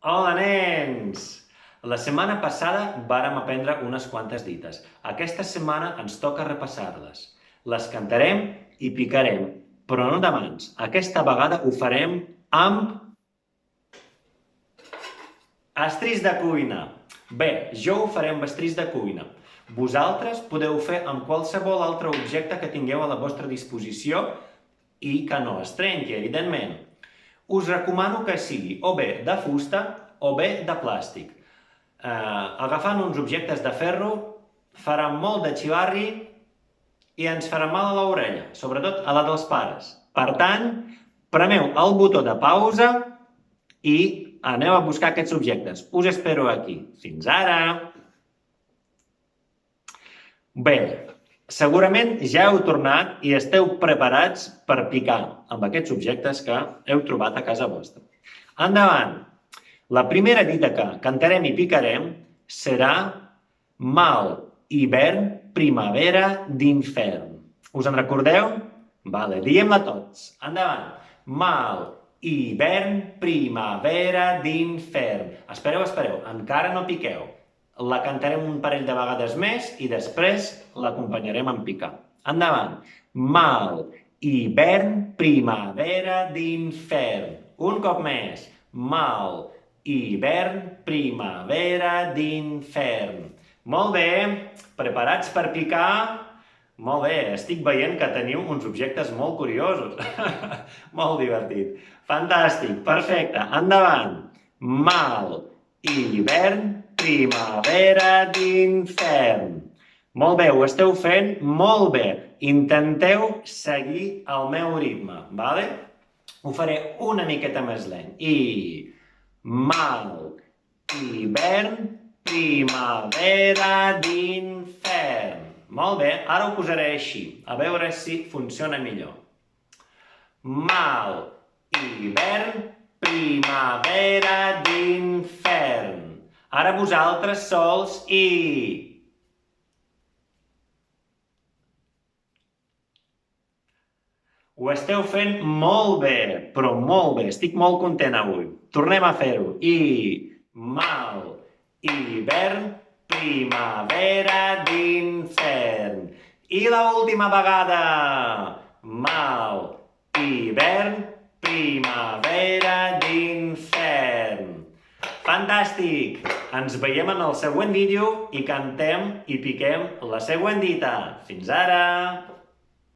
Hola, nens! La setmana passada vàrem aprendre unes quantes dites. Aquesta setmana ens toca repassar-les. Les cantarem i picarem, però no de mans. Aquesta vegada ho farem amb estris de cuina. Bé, jo ho faré amb estris de cuina. Vosaltres podeu fer amb qualsevol altre objecte que tingueu a la vostra disposició i que no es trenqui, evidentment. Us recomano que sigui o bé de fusta o bé de plàstic. Agafant uns objectes de ferro farà molt de xivarri i ens farà mal a l'orella, sobretot a la dels pares. Per tant, premeu el botó de pausa i aneu a buscar aquests objectes. Us espero aquí. Fins ara! Bé, segurament ja heu tornat i esteu preparats per picar amb aquests objectes que heu trobat a casa vostra. Endavant! La primera dita que cantarem i picarem serà mal, hivern, primavera d'infern. Us en recordeu? Vale, diguem-la tots. Endavant! Mal, hivern, primavera d'infern. Espereu, encara no piqueu. La cantarem un parell de vegades més i després l'acompanyarem en picar. Endavant! Mal, hivern, primavera d'infern. Un cop més. Mal, hivern, primavera d'infern. Molt bé, preparats per picar? Molt bé, estic veient que teniu uns objectes molt curiosos. Molt divertit. Fantàstic, perfecte. Endavant. Mal, hivern, primavera d'infern. Molt bé, ho esteu fent molt bé. Intenteu seguir el meu ritme, vale? Ho faré una miqueta més lent. I mal, hivern, primavera d'infern. Molt bé, ara ho posaré així, a veure si funciona millor. Mal, hivern, primavera d'infern. Ara vosaltres sols i... Ho esteu fent molt bé, però molt bé. Estic molt content avui. Tornem a fer-ho. I mal, hivern, primavera d'infern. I l'última vegada. Mal, hivern, primavera d'infern. Fantàstic! Ens veiem en el següent vídeo i cantem i piquem la següent dita. Fins ara!